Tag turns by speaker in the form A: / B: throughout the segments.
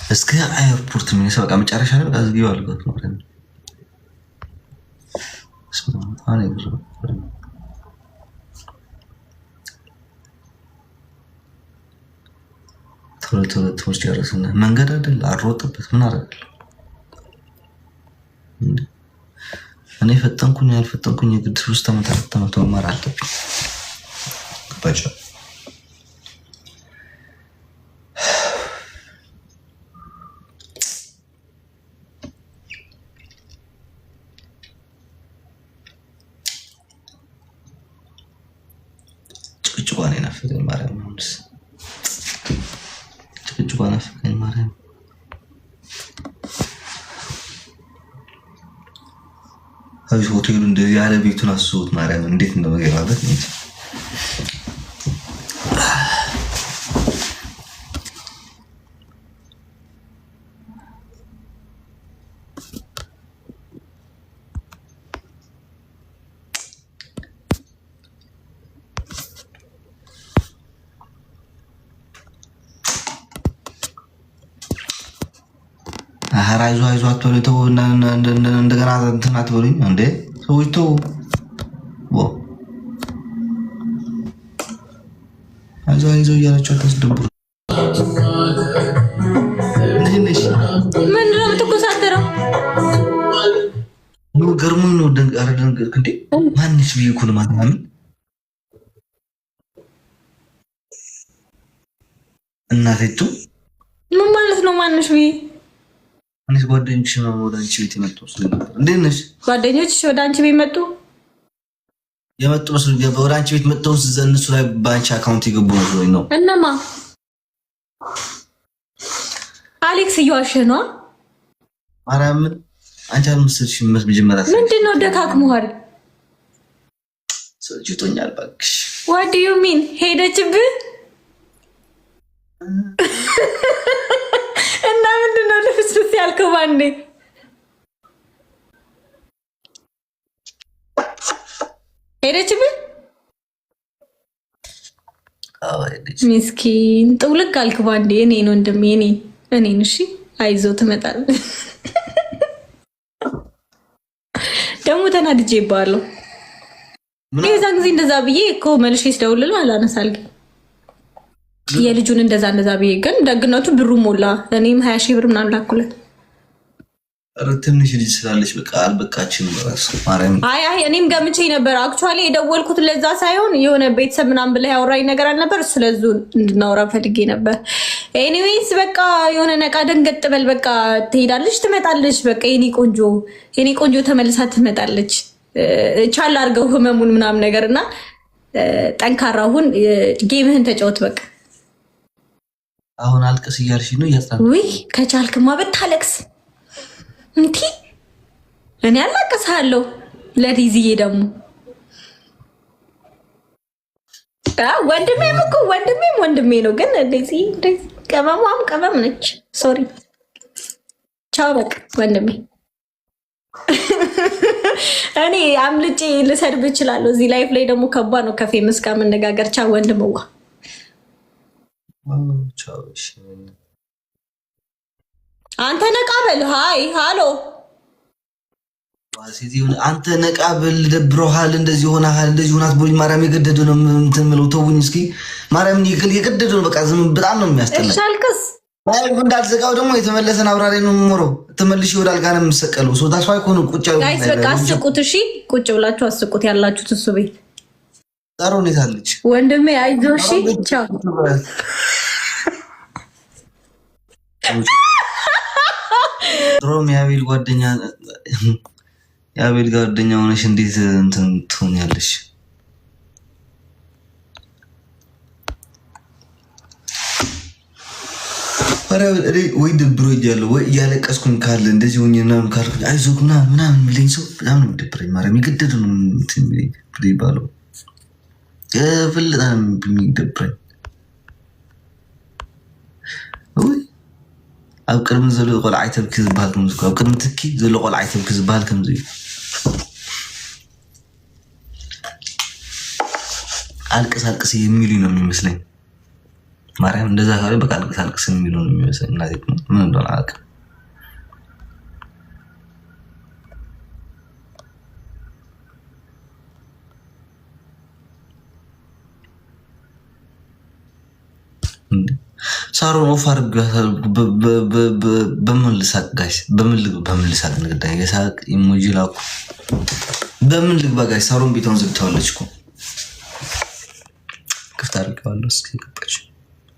A: እስከ ኤርፖርት ምን ሰው በቃ መጨረሻ ላይ በቃ ዝጊው አልኩት ነው ማለት ነው። አኔ ብዙ ቶሎ ትምህርት ጨረስና መንገድ አይደል አሮጥበት ምን አደረጋለሁ እኔ ፈተንኩኝ ያልፈተንኩኝ የግድ 3 ዓመት 4 ዓመት መማር አለብኝ። ባጭ ጭጭዋኔ ናፈቀኝ ማርያም ነውስ ጭጭዋኔ ናፈቀኝ ማርያም አይ ሆቴሉ እንደዚህ ያለ ቤቱን አስቡት ማርያም እንዴት እንደመገባበት ነው አይዞ አትበሉ ተው እንደገና እንትን አትበሉኝ እንዴ ሰዎች ተው አይዞ እያላችሁ አታስደብሩ።
B: ምንድን ነው የምትኮሳተረው?
A: ገርሞኝ ነው ደንገርክ እንዴ ማንሽ ብዬ እኮ ነው ማታምን እናቴቱ
B: ምን ማለት ነው ማንሽ ብዬ
A: አንቺ ጓደኞችሽ ነው ወደ አንቺ ቤት የመጡት ስለነበር እንዴት ነሽ?
B: ጓደኞችሽ ወደ አንቺ ቤት መጡ?
A: የመጡ መስሎኝ ወደ አንቺ ቤት መጥተው እነሱ ላይ ባንቺ አካውንት ይገቡ ነው።
B: እነማ? አሌክስ እየዋሸህ ነው?
A: ማርያም አንቺ አልመሰልሽም መጀመሪያ
B: ምንድን ነው ደካክሞሃል?
A: ሰልችቶኛል እባክሽ።
B: What do you mean? ሄደችብህ? እና ምንድን ነው ልፍስፍስ ያልከው ባንዴ? ሄደችብህ? ምስኪን ጥውልቅ አልክ ባንዴ። እኔን ወንድሜ እኔን እሺ አይዞህ ትመጣለህ። ደግሞ ተናድጄ ይባላል። የዛን ጊዜ እንደዛ ብዬ እኮ መልሼ ስደውልልህ አላነሳልኝ። የልጁን እንደዛ ብዬ ግን ደግነቱ ብሩ ሞላ። እኔም 20 ሺህ ብር ምናምን ላኩለት።
A: ትንሽ ልጅ ስላለች በቃ አልበቃችም ራሱ ማርያም።
B: አይ እኔም ገምቼ ነበር። አክቹአሊ የደወልኩት ለዛ ሳይሆን የሆነ ቤተሰብ ምናምን ብለህ ያወራኝ ነገር አልነበር። ስለዙ እንድናወራ ፈልጌ ነበር። ኤኒዌይስ በቃ የሆነ ነቃ ደንገጥ በል። በቃ ትሄዳለች ትመጣለች። በቃ የኔ ቆንጆ ተመልሳ ትመጣለች። ቻል አድርገው ህመሙን ምናምን ነገርና ጠንካራ ሁን። ጌምህን ተጫወት በቃ።
A: አሁን አልቅስ እያልሽ ነው እያስታወቅ።
B: ውይ ከቻልክማ ብታለቅስ እንዴ እኔ አላቅስሃለሁ። ለዲዚዬ ደግሞ ወንድሜም እኮ ወንድሜ ነው። ግን እንደዚህ ቀመሟም ቀመም ነች። ሶሪ ቻው በቃ ወንድሜ። እኔ አምልጬ ልሰድብ እችላለሁ። እዚህ ላይፍ ላይ ደግሞ ከባድ ነው ከፌመስ ጋር መነጋገር። ቻው ወንድምዋ። አንተ ነቃ በል። ሃይ ሃሎ
A: አንተ ነቃ በል። ደብሮሃል፣ እንደዚህ ሆነሃል፣ እንደዚህ ሆናት ቦሊ ማርያም የገደደ ነው እንትን ምለው ተውኝ እስኪ ማርያም የገደደ ነው። በቃ ዝም በጣም ነው የሚያስጠላ።
B: እሺ አልቅስ።
A: አይ እንዳልዘጋው ደግሞ የተመለሰን አብራሪ ነው የምሞረው። ተመልሽ ይወዳል ጋር ነው የምሰቀለው። ሶ ታስፋ ይኮኑ ቁጭ ያሉ
B: ጋይስ በቃ አስቁት። እሺ ቁጭ ብላችሁ አስቁት ያላችሁት እሱ ቤት
A: ዳሮ ሁኔታ አለች።
B: ወንድሜ አይዞህ። እሺ ቻው።
A: ድሮም የአቤል ጓደኛ ሆነሽ እንዴት እንትን ትሆኛለሽ? ወይ ደብሮ እያለሁ ወይ እያለቀስኩኝ ካለ እንደዚህ ሆኜ ምናምን ካልኩኝ አይዞህ ምናምን የሚለኝ ሰው በጣም ነው የሚደብረኝ። ማርያም የገደዱ ነው ይባለው የበለጠ ነው የሚደብረኝ። ኣብ ቅድሚ ዘሎ ቆልዓይ ተብኪ ዝበሃል ከምዚ ኣብ ቅድሚ ትኪ ዘሎ ቆልዓይ ተብኪ ዝበሃል ከምዚ እዩ። አልቅስ የሚሉኝ ነው የሚመስለኝ። ማርያም እንደዛ ካለ በቃ አልቅስ የሚለው ነው የሚመስል እናቴ ምን እንደሆነ አላውቅም። ሳሮን ኦፍ አድርጋታል። በምን ልሳቅ ጋይስ? በምን ልሳቅ? ንግዳ የሳቅ ኢሞጂ ላኩ። በምን ልግባ ጋይስ? ሳሮን ቤቷን ዘግተዋለች እኮ ክፍት አድርገዋለሁ። እስኪ ገባች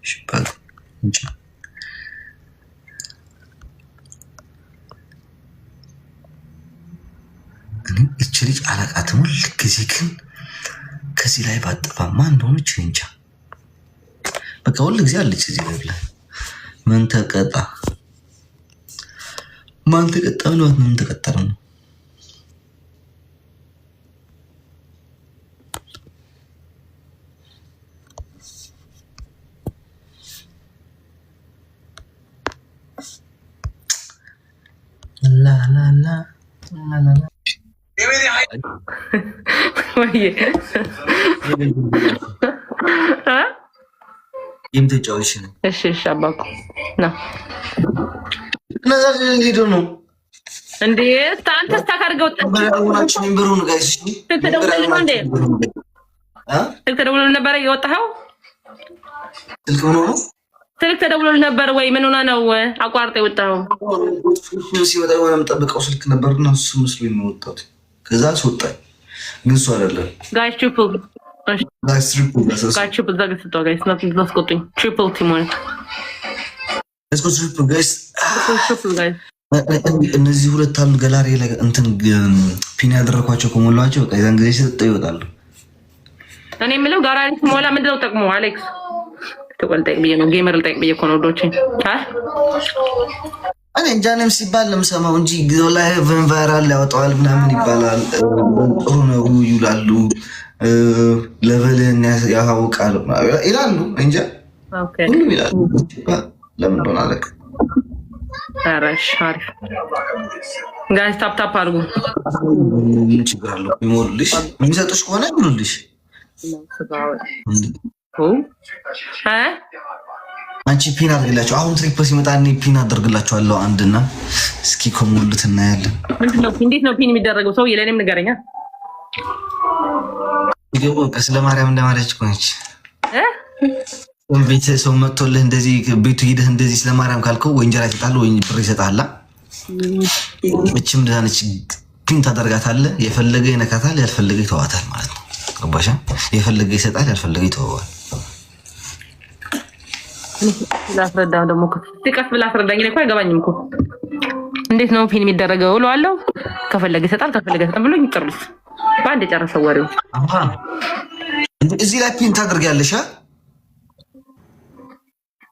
A: ሽባል እንጂ እኔ እች ልጅ አላቃትም። ሁልጊዜ ግን ከዚህ ላይ ባጠፋማ እንደሆነች እንጃ። በቃ ሁሉ ጊዜ አለች እዚህ ላይ ብላ ማን ተቀጣ ነው ምን ተቀጠረ ነው ላ የምትጫወች ነው።
C: እሺ አባኩ ነው
A: ነዛር ሊዶ ነው
C: እንዴ? አንተ ስታካርገው
A: ተደውላችሁ ነበር ጋይስ?
C: ተደውሎ ነበር የወጣኸው? ስልክ ተደውሎ ነበር ወይ? ምን ሆነ ነው አቋርጠው የወጣኸው?
A: ሲወጣ የሆነ የምጠብቀው ስልክ ነበርና እሱ መስሎኝ ነው የወጣሁት። ከዛ አስወጣኝ፣ ግን እሱ አይደለም
C: ጋይስ። ትሪፕል
A: እነዚህ ሁለት አሉ ገላሪ ላይ እንትን ፒን ያደረኳቸው ከሞላቸው በቃ የዛን ጊዜ ሲሰጠው ይወጣሉ።
C: እኔ የምለው ጋራሪ ሞላ ምንድነው ጠቅሞ? አሌክስ ተቆልጠኝ ብዬ ነው ጌመር ልጠይቅ ብዬ እኮ ነው ዶቼ
A: እኔ እንጃንም ሲባል ለምሰማው እንጂ ላይ ቫይራል ያወጣዋል ምናምን ይባላል። ጥሩ ነው ይውላሉ፣ ለቨልን ያውቃል ይላሉ። እንጃ ሁሉም ይላሉ። ለምን እንደሆነ አላውቅም።
C: አሪፍ ጋይስ ታፕ አድርጉ።
A: ምን ችግር አለው? ይሞሉልሽ፣ የሚሰጡሽ ከሆነ ይሞሉልሽ። አንቺ ፒን አድርግላቸው። አሁን ትሪፕ ሲመጣ እኔ ፒን አደርግላቸዋለሁ አንድና እስኪ ከሞሉት እናያለን።
C: እንዴት ነው ፒን የሚደረገው? ሰው ለእኔም ንገረኛ።
A: ይገቡ ስለ ማርያም እንደማለች ኮነች ቤት ሰው መጥቶልህ እንደዚህ ቤቱ ሄደህ እንደዚህ ስለ ማርያም ካልከው ወይ እንጀራ ይሰጣል ወይ ብር ይሰጣል። እችም እንደዛነች ፒን ታደርጋታለህ። የፈለገ ይነካታል፣ ያልፈለገ ይተዋታል ማለት ነው። ገባሽ? የፈለገ ይሰጣል፣ ያልፈለገ ይተዋዋል።
C: ላስረዳው ደግሞ ትቀፍ ብላ አስረዳኝ። እኔ እኮ አይገባኝም እኮ እንዴት ነው ፒን የሚደረገው እለዋለሁ። ከፈለገ ይሰጣል፣ ከፈለገ ይሰጣል ብሎ ይጨርስ። በአንድ የጨረሰው ወሬው።
A: እዚህ ላይ ፒን ታደርጊያለሽ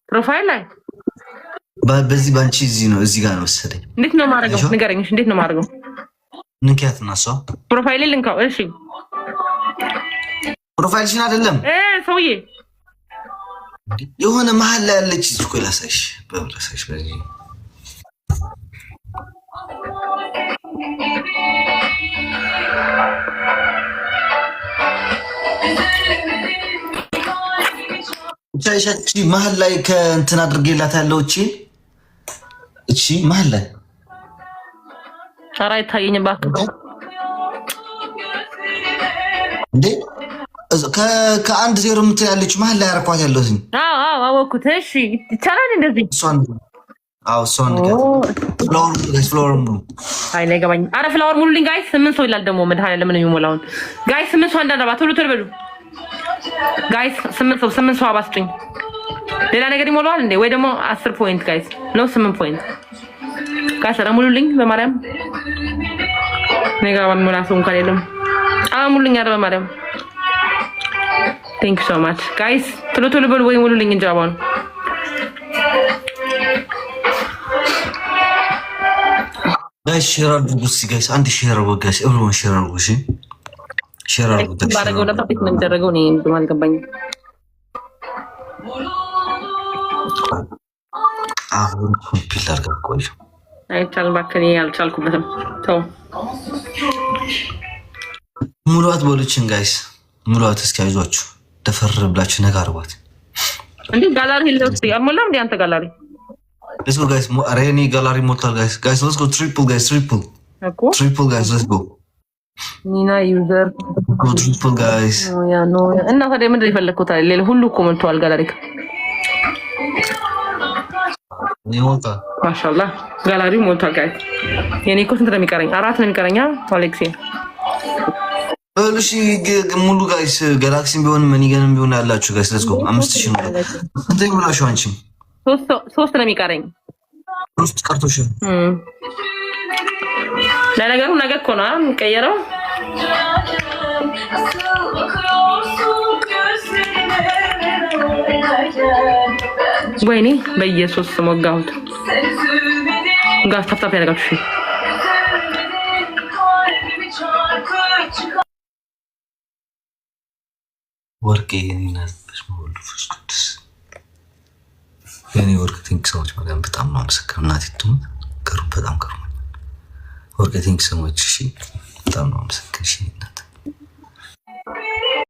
C: ፕሮፋይል ላይ
A: በዚህ ባንቺ እዚህ ነው እዚህ ጋር ነው መሰለኝ።
C: እንዴት ነው ማድረገው? ንገረኝ። እንዴት ነው ማድረገው?
A: ንኪያት እና እሷ
C: ፕሮፋይል ልንካው። እሺ
A: ፕሮፋይልሽን አይደለም
C: ሰውዬ
A: የሆነ መሀል ላይ ያለች እኮ ላሳይሽ በብረሳይሽ በዚህ ቻይሻቺ መሀል ላይ ከእንትን አድርጌላት ያለው እቺ መሀል ላይ
C: ኧረ አይታየኝም እባክህ እንዴ
A: ከአንድ ዜሮ የምትል ያለች መሀል ላይ አረኳት ያለሁት።
C: አዎ አወኩት። እሺ ይቻላል እንደዚህ።
A: እሷን ፍላወር ሙሉ።
C: አይ ላይ ገባኝ። አረ ፍላወር ሙሉልኝ ጋይስ። 8 ሰው ይላል ደግሞ መድኃኒዓለም ነው የሚሞላውን ጋይስ። 8 ሰው አንዳንድ ቶሎ በሉ ጋይስ። 8 ሰው አባስጡኝ። ሌላ ነገር ይሞላዋል እንዴ? ወይ ደግሞ 10 ፖይንት ጋይስ ነው 8 ፖይንት ጋይስ። አረ ሙሉልኝ በማርያም ነገ በሚሞላ ሰው እንኳን የለም። ሙሉልኝ አረ በማርያም ቴንክ ዩ ሶ ማች ጋይስ። ቶሎ በሉ ወይ ሙሉልኝ እንጂ አባውን
A: ጋይስ ሼር አድርጉ ጋይስ። አንድ ሼር አድርጉ ጋይስ። ኤቭሪዋን ሼር አድርጉ። እሺ ሼር አድርጉ።
C: ባረገው ነበር ምን እንደረገው ነው እንደማል አልገባኝም።
A: አሁን ኮምፒውተር አድርገው ቆዩ።
C: አይቻልም እባክህ፣ አልቻልኩበትም። ተው
A: ሙሉዋት በሉችን ጋይስ፣ ሙሉዋት። እስኪ አይዟችሁ ደፈር ብላችሁ ነገ አርጓት።
C: እንዴ ጋላሪ ሄልስ ያልሞላም እንዴ አንተ ጋላሪ
A: let's go guys አሬኒ ጋላሪ ሞልቷል guys let's go triple guys triple guys let's go
C: ኒና ዩዘር
A: go triple guys
C: ያ ኖ እና ታዲያ ምንድን ይፈልኩት አይደል ሌላ ሁሉ እኮ ሞልቷል ጋላሪ
A: ኒውታ
C: ማሻአላህ ጋላሪ ሞልቷል ጋይስ የኔ እኮ ስንት ነው የሚቀረኝ 4 ነው የሚቀረኝ አሌክሲ
A: እሺ ሙሉ ጋይስ ጋላክሲም ቢሆን መኒገንም ቢሆን ያላችሁ ጋይስ let's go 5000 ነው እንዴ ብላችሁ አንቺ ሶስት ነው የሚቀረኝ ሶስት ቀርቶሽ ለነገሩ ነገ እኮ ነው የሚቀየረው ወይኔ በኢየሱስ ስም ወጋሁት ጋር ታፍታፍ ያደርጋችሁ ወርቄ የኔናስ ሙሉ ፍስኩት የኔ ወርቅ ቲንክ ሰዎች ማለት በጣም ነው አመሰግናለሁ እናቴ ትሙት ከሩ በጣም ከሩ ወርቅ ቲንክ ሰዎች እሺ በጣም ነው አመሰግናለሁ